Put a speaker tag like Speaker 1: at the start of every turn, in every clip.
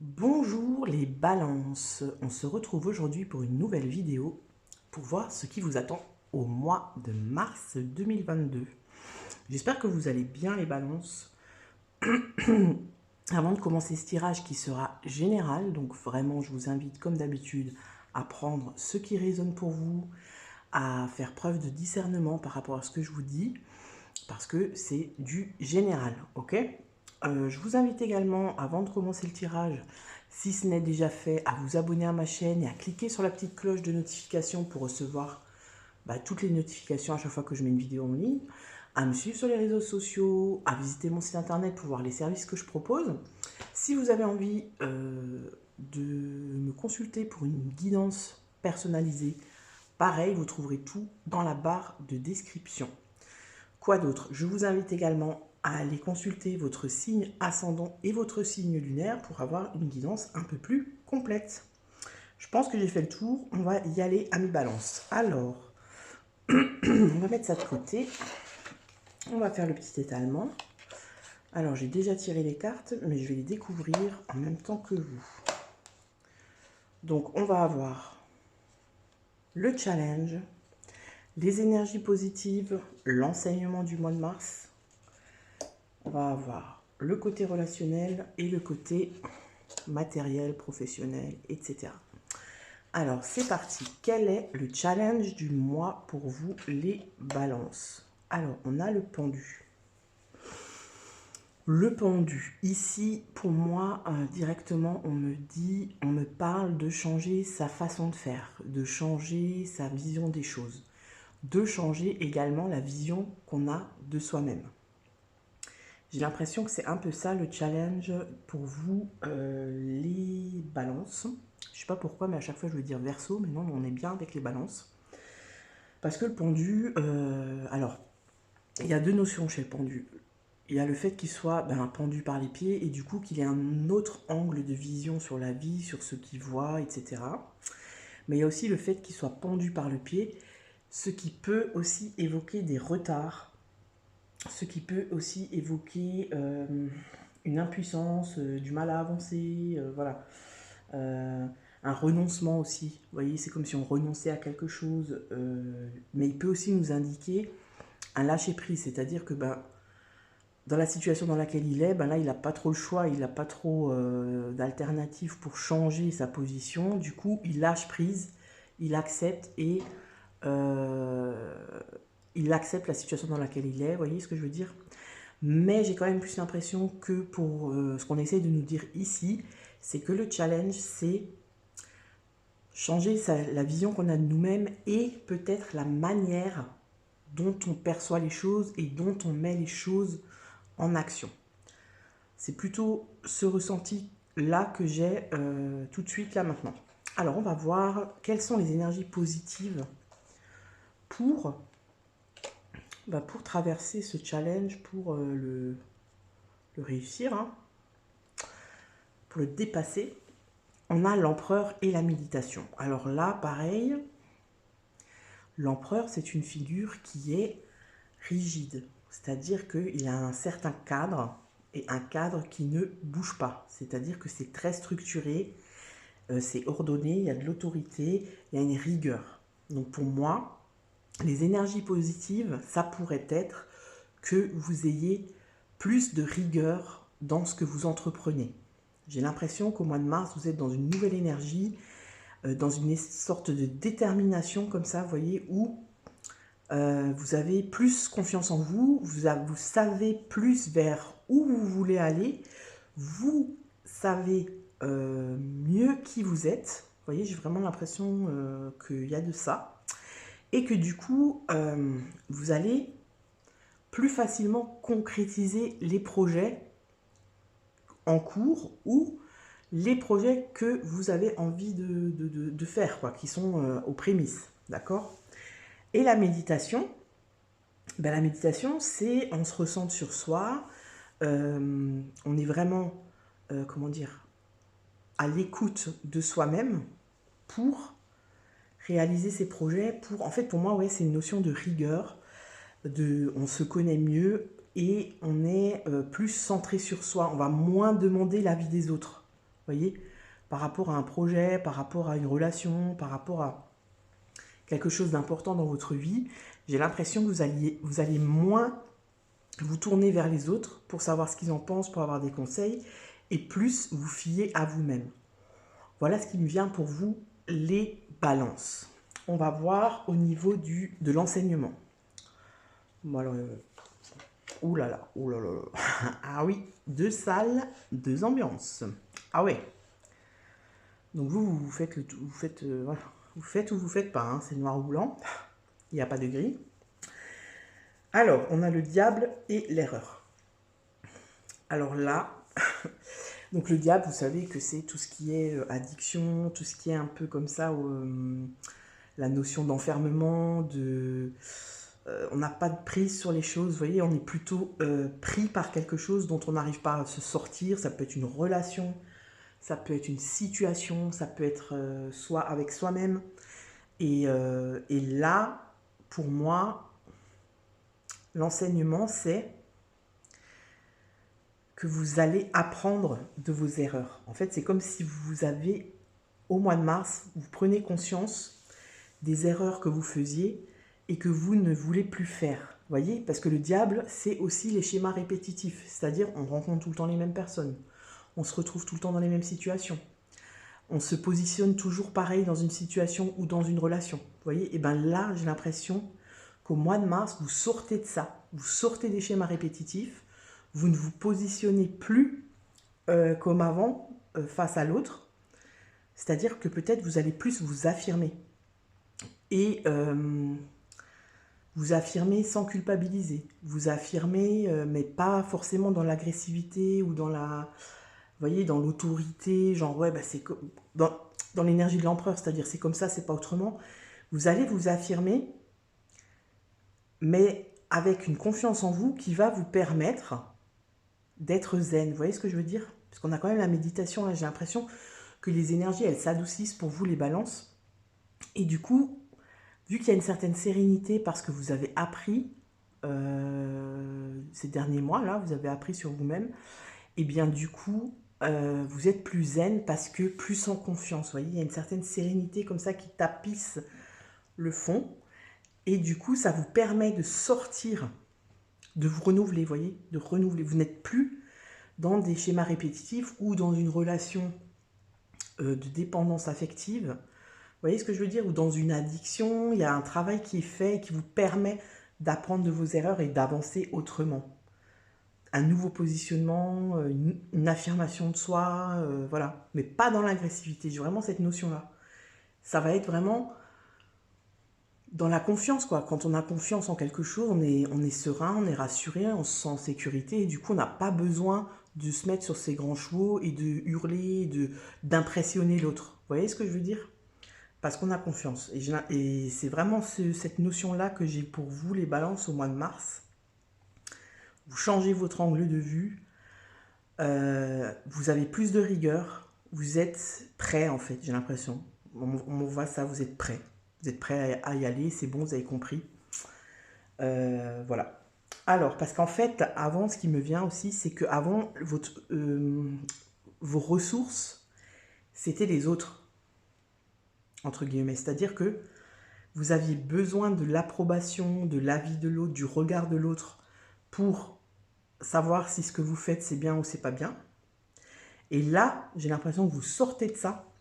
Speaker 1: Bonjour les balances, on se retrouve aujourd'hui pour une nouvelle vidéo pour voir ce qui vous attend au mois de mars 2022. J'espère que vous allez bien les balances. Avant de commencer ce tirage qui sera général, donc vraiment je vous invite comme d'habitude à prendre ce qui résonne pour vous, à faire preuve de discernement par rapport à ce que je vous dis, parce que c'est du général, ok? Je vous invite également, avant de commencer le tirage, si ce n'est déjà fait, à vous abonner à ma chaîne et à cliquer sur la petite cloche de notification pour recevoir toutes les notifications à chaque fois que je mets une vidéo en ligne, à me suivre sur les réseaux sociaux, à visiter mon site internet pour voir les services que je propose. Si vous avez envie de me consulter pour une guidance personnalisée, pareil, vous trouverez tout dans la barre de description. Quoi d'autre? Je vous invite également à aller consulter votre signe ascendant et votre signe lunaire pour avoir une guidance un peu plus complète. Je pense que j'ai fait le tour, on va y aller à mi-balance. Alors, on va mettre ça de côté. On va faire le petit étalement. Alors, j'ai déjà tiré les cartes, mais je vais les découvrir en même temps que vous. Donc, on va avoir le challenge, les énergies positives, l'enseignement du mois de mars. On va avoir le côté relationnel et le côté matériel, professionnel, etc. Alors, c'est parti. Quel est le challenge du mois pour vous, les balances? Alors, on a le pendu. Le pendu. Ici, pour moi, directement, on me parle de changer sa façon de faire, de changer sa vision des choses, de changer également la vision qu'on a de soi-même. J'ai l'impression que c'est un peu ça le challenge pour vous, les balances. Je ne sais pas pourquoi, mais à chaque fois je veux dire verso, mais non, on est bien avec les balances. Parce que le pendu, alors, il y a deux notions chez le pendu. Il y a le fait qu'il soit pendu par les pieds et du coup qu'il ait un autre angle de vision sur la vie, sur ce qu'il voit, etc. Mais il y a aussi le fait qu'il soit pendu par le pied, ce qui peut aussi évoquer des retards, ce qui peut aussi évoquer une impuissance, du mal à avancer, voilà. Un renoncement aussi, vous voyez, c'est comme si on renonçait à quelque chose, mais il peut aussi nous indiquer un lâcher-prise, c'est-à-dire que dans la situation dans laquelle il est, là il n'a pas trop le choix, il n'a pas trop d'alternatives pour changer sa position, du coup il lâche prise, il accepte et il accepte la situation dans laquelle il est, vous voyez ce que je veux dire? Mais j'ai quand même plus l'impression que pour ce qu'on essaie de nous dire ici, c'est que le challenge, c'est changer la vision qu'on a de nous-mêmes et peut-être la manière dont on perçoit les choses et dont on met les choses en action. C'est plutôt ce ressenti-là que j'ai tout de suite, là maintenant. Alors, on va voir quelles sont les énergies positives pour traverser ce challenge, pour le réussir, hein, pour le dépasser. On a l'empereur et la méditation. Alors là, pareil, l'empereur, c'est une figure qui est rigide. C'est-à-dire qu'il a un certain cadre et un cadre qui ne bouge pas. C'est-à-dire que c'est très structuré, c'est ordonné, il y a de l'autorité, il y a une rigueur. Donc pour moi, les énergies positives, ça pourrait être que vous ayez plus de rigueur dans ce que vous entreprenez. J'ai l'impression qu'au mois de mars, vous êtes dans une nouvelle énergie, dans une sorte de détermination comme ça, vous voyez, où vous avez plus confiance en vous, vous savez plus vers où vous voulez aller, vous savez mieux qui vous êtes. Vous voyez, j'ai vraiment l'impression qu'il y a de ça. Et que du coup, vous allez plus facilement concrétiser les projets en cours ou les projets que vous avez envie de faire, quoi, qui sont aux prémices, d'accord? Et la méditation, la méditation, c'est on se ressente sur soi, on est vraiment, comment dire, à l'écoute de soi-même pour réaliser ses projets. En fait, pour moi, ouais, c'est une notion de rigueur, on se connaît mieux et on est plus centré sur soi. On va moins demander l'avis des autres. voyez, par rapport à un projet, par rapport à une relation, par rapport à quelque chose d'important dans votre vie, j'ai l'impression que vous allez moins vous tourner vers les autres pour savoir ce qu'ils en pensent, pour avoir des conseils, et plus vous fier à vous-même. Voilà ce qui me vient pour vous, les balances. On va voir au niveau de l'enseignement. Bon, alors, ouh là là, ouh là là là. Ah oui, 2 salles, 2 ambiances. Ah ouais. Donc vous faites le tout, voilà. Vous faites ou vous faites pas, hein, c'est noir ou blanc. Il n'y a pas de gris. Alors, on a le diable et l'erreur. Alors là, donc le diable, vous savez que c'est tout ce qui est addiction, tout ce qui est un peu comme ça, la notion d'enfermement, on n'a pas de prise sur les choses, vous voyez, on est plutôt pris par quelque chose dont on n'arrive pas à se sortir. Ça peut être une relation, ça peut être une situation, ça peut être soit avec soi-même. Et là, pour moi, l'enseignement, c'est que vous allez apprendre de vos erreurs. En fait, c'est comme si vous avez, au mois de mars, vous prenez conscience des erreurs que vous faisiez et que vous ne voulez plus faire. Vous voyez, parce que le diable, c'est aussi les schémas répétitifs. C'est-à-dire, on rencontre tout le temps les mêmes personnes. On se retrouve tout le temps dans les mêmes situations. On se positionne toujours pareil dans une situation ou dans une relation. Vous voyez, et bien là, j'ai l'impression qu'au mois de mars, vous sortez de ça. Vous sortez des schémas répétitifs. Vous ne vous positionnez plus comme avant face à l'autre. C'est-à-dire que peut-être vous allez plus vous affirmer. Et vous affirmer sans culpabiliser. Vous affirmer, mais pas forcément dans l'agressivité ou dans la... Vous voyez, dans l'autorité, genre, ouais, bah c'est dans l'énergie de l'empereur, c'est-à-dire c'est comme ça, c'est pas autrement. Vous allez vous affirmer, mais avec une confiance en vous qui va vous permettre d'être zen. Vous voyez ce que je veux dire? Parce qu'on a quand même la méditation, là, j'ai l'impression que les énergies, elles s'adoucissent pour vous, les balances. Et du coup, vu qu'il y a une certaine sérénité parce que vous avez appris ces derniers mois, là, vous avez appris sur vous-même, et bien du coup, vous êtes plus zen parce que plus en confiance. Vous voyez, il y a une certaine sérénité comme ça qui tapisse le fond. Et du coup, ça vous permet de sortir, de vous renouveler, vous voyez, de renouveler. Vous n'êtes plus dans des schémas répétitifs ou dans une relation de dépendance affective. Vous voyez ce que je veux dire? Ou dans une addiction, il y a un travail qui est fait et qui vous permet d'apprendre de vos erreurs et d'avancer autrement. Un nouveau positionnement, une affirmation de soi, voilà. Mais pas dans l'agressivité, j'ai vraiment cette notion-là. Ça va être vraiment dans la confiance, quoi. Quand on a confiance en quelque chose, on est serein, on est rassuré, on se sent en sécurité, et du coup, on n'a pas besoin de se mettre sur ses grands chevaux et de hurler, d'impressionner l'autre. Vous voyez ce que je veux dire? Parce qu'on a confiance. Et c'est vraiment cette notion-là que j'ai pour vous, les balances, au mois de mars. Vous changez votre angle de vue, vous avez plus de rigueur, vous êtes prêt en fait, j'ai l'impression. On voit ça, vous êtes prêt. Vous êtes prêt à y aller, c'est bon, vous avez compris. Voilà. Alors, parce qu'en fait, avant, ce qui me vient aussi, c'est que avant vos ressources, c'était les autres, entre guillemets. C'est-à-dire que vous aviez besoin de l'approbation, de l'avis de l'autre, du regard de l'autre pour savoir si ce que vous faites c'est bien ou c'est pas bien. Et là, j'ai l'impression que vous sortez de ça.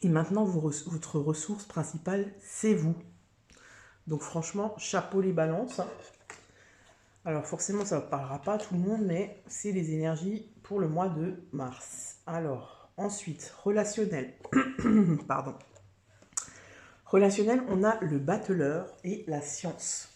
Speaker 1: Et maintenant, votre ressource principale, c'est vous. Donc franchement, chapeau les balances. Alors forcément, ça ne parlera pas à tout le monde, mais c'est les énergies pour le mois de mars. Alors, ensuite, relationnel. Pardon. Relationnel, on a le battleur et la science.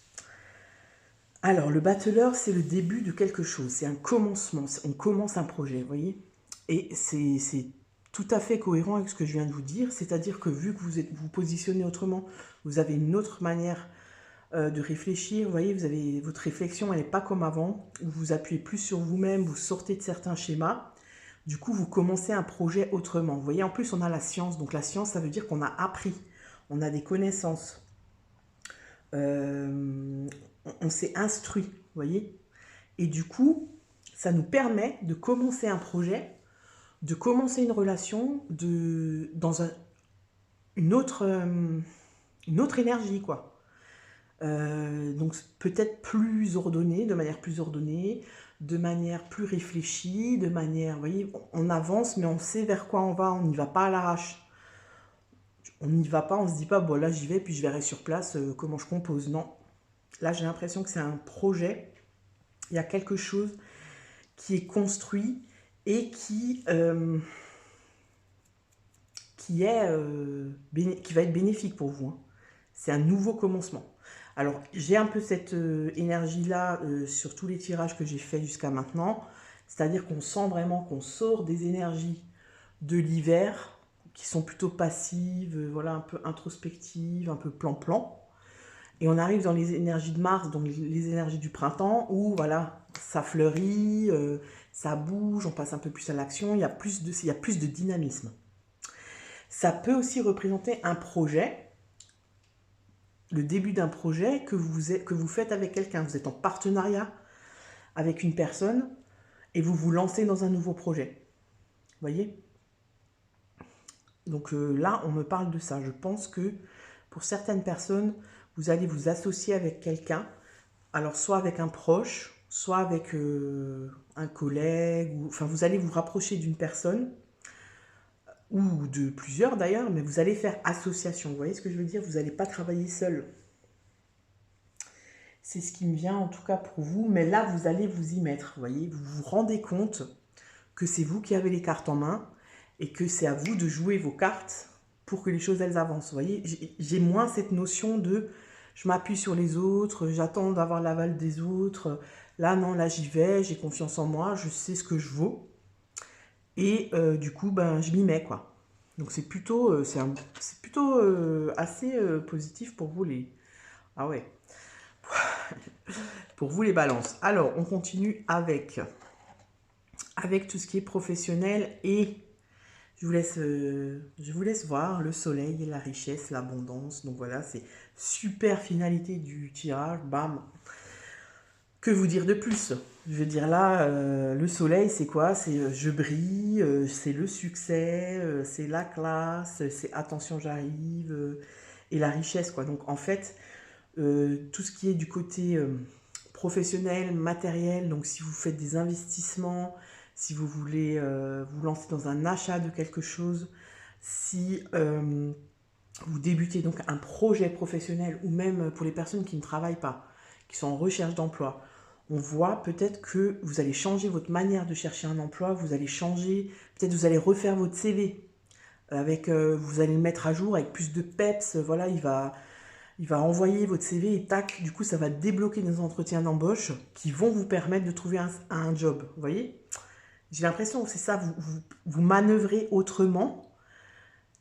Speaker 1: Alors, le battleur, c'est le début de quelque chose, c'est un commencement, on commence un projet, vous voyez? Et c'est tout à fait cohérent avec ce que je viens de vous dire, c'est-à-dire que vu que vous positionnez autrement, vous avez une autre manière de réfléchir, vous voyez, votre réflexion, elle n'est pas comme avant, vous vous appuyez plus sur vous-même, vous sortez de certains schémas, du coup, vous commencez un projet autrement. Vous voyez, en plus, on a la science, donc la science, ça veut dire qu'on a appris, on a des connaissances. On s'est instruit, vous voyez. Et du coup, ça nous permet de commencer un projet de commencer une relation dans une autre énergie, quoi. Donc peut-être plus ordonnée, de manière plus ordonnée, de manière plus réfléchie, de manière, vous voyez, on avance, mais on sait vers quoi on va, on n'y va pas à l'arrache. On n'y va pas, on se dit pas, bon là j'y vais, puis je verrai sur place comment je compose. Non, là j'ai l'impression que c'est un projet, il y a quelque chose qui est construit et qui va être bénéfique pour vous, hein. C'est un nouveau commencement. Alors, j'ai un peu cette énergie-là sur tous les tirages que j'ai faits jusqu'à maintenant. C'est-à-dire qu'on sent vraiment qu'on sort des énergies de l'hiver, qui sont plutôt passives, voilà, un peu introspectives, un peu plan-plan. Et on arrive dans les énergies de Mars, donc les énergies du printemps, où voilà, ça fleurit, ça bouge, on passe un peu plus à l'action, il y a plus de dynamisme. Ça peut aussi représenter un projet, le début d'un projet que vous faites avec quelqu'un. Vous êtes en partenariat avec une personne et vous vous lancez dans un nouveau projet. Vous voyez? Donc là, on me parle de ça. Je pense que pour certaines personnes, vous allez vous associer avec quelqu'un. Alors, soit avec un proche, soit avec un collègue. Enfin, vous allez vous rapprocher d'une personne ou de plusieurs d'ailleurs, mais vous allez faire association. Vous voyez ce que je veux dire? Vous n'allez pas travailler seul. C'est ce qui me vient en tout cas pour vous, mais là vous allez vous y mettre, vous voyez, vous vous rendez compte que c'est vous qui avez les cartes en main et que c'est à vous de jouer vos cartes pour que les choses elles avancent, vous voyez. J'ai moins cette notion de je m'appuie sur les autres, j'attends d'avoir l'aval des autres, là non, là j'y vais, j'ai confiance en moi, je sais ce que je vaux et du coup ben je m'y mets quoi. Donc c'est plutôt, assez positif pour vous les... Ah ouais. Pour vous les balances. Alors, on continue avec tout ce qui est professionnel et je vous laisse voir le soleil, la richesse, l'abondance. Donc voilà, c'est super finalité du tirage. Bam. Que vous dire de plus? Je veux dire là, le soleil, c'est quoi? C'est je brille, c'est le succès, c'est la classe, c'est attention, j'arrive, et la richesse, quoi. Donc en fait, tout ce qui est du côté professionnel, matériel, donc si vous faites des investissements, si vous voulez vous lancer dans un achat de quelque chose, si vous débutez donc un projet professionnel ou même pour les personnes qui ne travaillent pas, qui sont en recherche d'emploi, on voit peut-être que vous allez changer votre manière de chercher un emploi, vous allez changer, peut-être vous allez refaire votre CV, vous allez le mettre à jour avec plus de peps, voilà, il va envoyer votre CV et tac, du coup, ça va débloquer des entretiens d'embauche qui vont vous permettre de trouver un job. Vous voyez? J'ai l'impression que c'est ça, vous manœuvrez autrement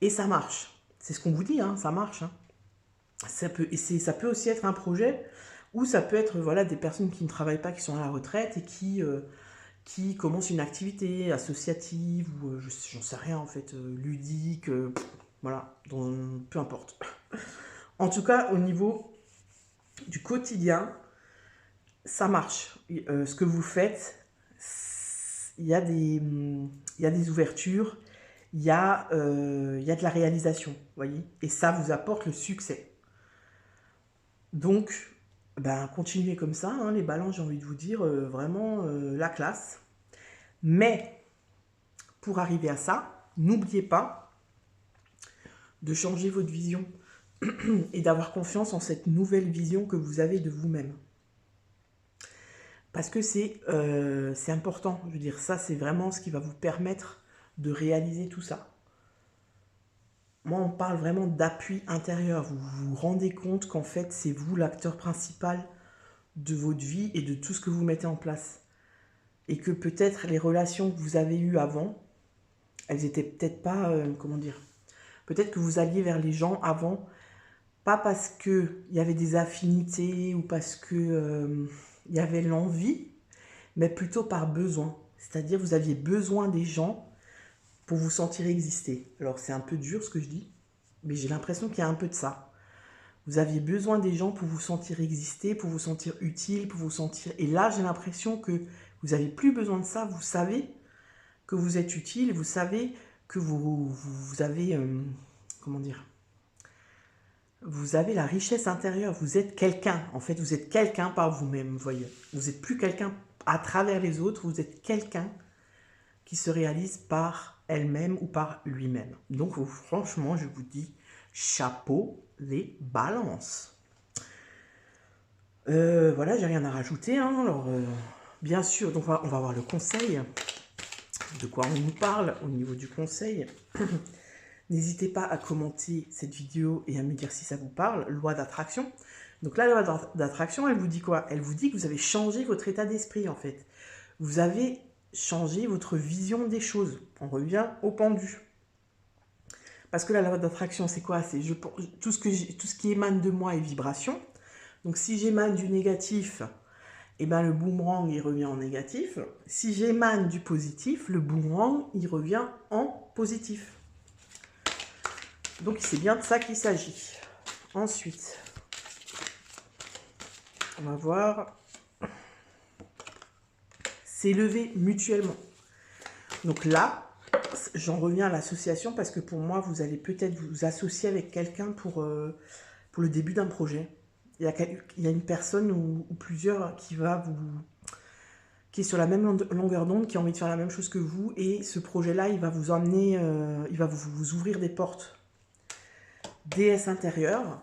Speaker 1: et ça marche. C'est ce qu'on vous dit, hein, ça marche, hein. Ça peut aussi être un projet ou ça peut être voilà, des personnes qui ne travaillent pas, qui sont à la retraite et qui commencent une activité associative ou j'en sais rien en fait, ludique, voilà, peu importe. En tout cas, au niveau du quotidien, ça marche. Ce que vous faites, il y a des ouvertures, il y a de la réalisation, vous voyez. Et ça vous apporte le succès. Donc, ben, continuez comme ça, hein, les balances, j'ai envie de vous dire, vraiment la classe. Mais, pour arriver à ça, n'oubliez pas de changer votre vision et d'avoir confiance en cette nouvelle vision que vous avez de vous-même. Parce que c'est important. Je veux dire, ça, c'est vraiment ce qui va vous permettre de réaliser tout ça. Moi, on parle vraiment d'appui intérieur. Vous vous rendez compte qu'en fait, c'est vous l'acteur principal de votre vie et de tout ce que vous mettez en place. Et que peut-être les relations que vous avez eues avant, elles étaient peut-être pas, comment dire, peut-être que vous alliez vers les gens avant, pas parce qu'il y avait des affinités ou parce que il y avait l'envie, mais plutôt par besoin. C'est-à-dire vous aviez besoin des gens pour vous sentir exister. Alors c'est un peu dur ce que je dis, mais j'ai l'impression qu'il y a un peu de ça. Vous aviez besoin des gens pour vous sentir exister, pour vous sentir utile, pour vous sentir... Et là j'ai l'impression que vous n'avez plus besoin de ça, vous savez que vous êtes utile, vous savez que vous avez, comment dire, vous avez la richesse intérieure, vous êtes quelqu'un, en fait, vous êtes quelqu'un par vous-même, vous voyez. Vous n'êtes plus quelqu'un à travers les autres, vous êtes quelqu'un qui se réalise par elle-même ou par lui-même. Donc, franchement, je vous dis, chapeau les balances. Voilà, j'ai rien à rajouter. Hein. Alors, bien sûr, donc on va voir le conseil. De quoi on nous parle au niveau du conseil. N'hésitez pas à commenter cette vidéo et à me dire si ça vous parle. Loi d'attraction. Donc la loi d'attraction, elle vous dit quoi? Elle vous dit que vous avez changé votre état d'esprit en fait. Vous avez changé votre vision des choses. On revient au pendu. Parce que la loi d'attraction, c'est quoi? C'est tout ce qui émane de moi est vibration. Donc si j'émane du négatif, et ben le boomerang, il revient en négatif. Si j'émane du positif, le boomerang, il revient en positif. Donc, c'est bien de ça qu'il s'agit. Ensuite, on va voir s'élever mutuellement. Donc là, j'en reviens à l'association parce que pour moi, vous allez peut-être vous associer avec quelqu'un pour le début d'un projet. Il y a une personne ou plusieurs qui est sur la même longueur d'onde, qui a envie de faire la même chose que vous, et ce projet-là, il va vous emmener, il va vous ouvrir des portes. Déesse intérieure,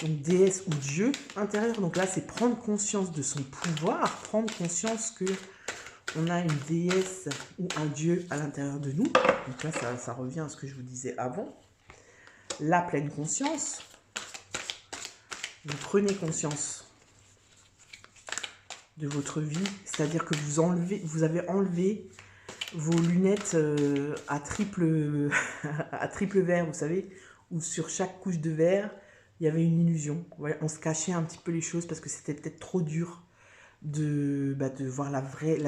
Speaker 1: donc déesse ou Dieu intérieur, donc là, c'est prendre conscience de son pouvoir, prendre conscience que on a une déesse ou un Dieu à l'intérieur de nous. Donc là, ça revient à ce que je vous disais avant. La pleine conscience. Vous prenez conscience de votre vie, c'est-à-dire que vous avez enlevé vos lunettes à triple verre, vous savez, où sur chaque couche de verre, il y avait une illusion. Ouais, on se cachait un petit peu les choses parce que c'était peut-être trop dur de voir la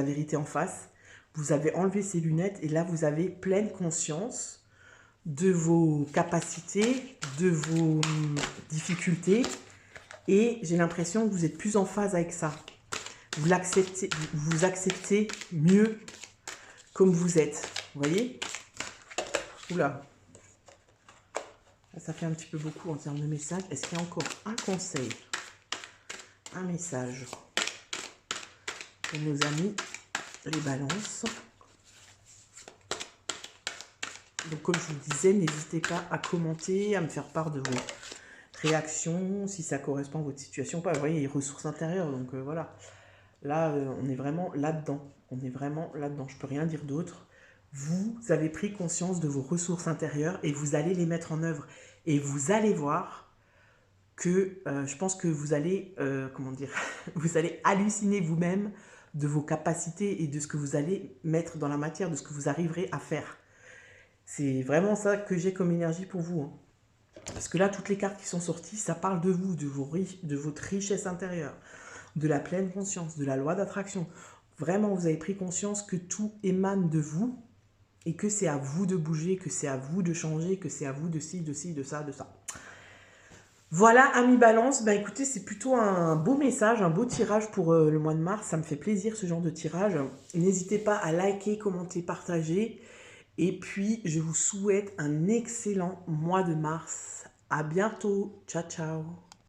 Speaker 1: vérité en face. Vous avez enlevé ces lunettes et là, vous avez pleine conscience de vos capacités, de vos difficultés. Et j'ai l'impression que vous êtes plus en phase avec ça. Vous acceptez mieux comme vous êtes. Vous voyez? Oula. Ça fait un petit peu beaucoup en termes de messages. Est-ce qu'il y a encore un conseil? Un message pour nos amis les balances. Donc comme je vous le disais, n'hésitez pas à commenter, à me faire part de vos réactions, si ça correspond à votre situation. Pas, vous voyez, les ressources intérieures, donc voilà. Là, on est vraiment là-dedans. On est vraiment là-dedans. Je ne peux rien dire d'autre. Vous avez pris conscience de vos ressources intérieures et vous allez les mettre en œuvre. Et vous allez voir que je pense que vous allez, comment dire, vous allez halluciner vous-même de vos capacités et de ce que vous allez mettre dans la matière, de ce que vous arriverez à faire. C'est vraiment ça que j'ai comme énergie pour vous. Hein. Parce que là, toutes les cartes qui sont sorties, ça parle de vous, de votre richesse intérieure, de la pleine conscience, de la loi d'attraction. Vraiment, vous avez pris conscience que tout émane de vous et que c'est à vous de bouger, que c'est à vous de changer, que c'est à vous de ci, de ça, de ça. Voilà, amis balance, bah écoutez, c'est plutôt un beau message, un beau tirage pour le mois de mars. Ça me fait plaisir ce genre de tirage. N'hésitez pas à liker, commenter, partager. Et puis, je vous souhaite un excellent mois de mars. À bientôt. Ciao, ciao.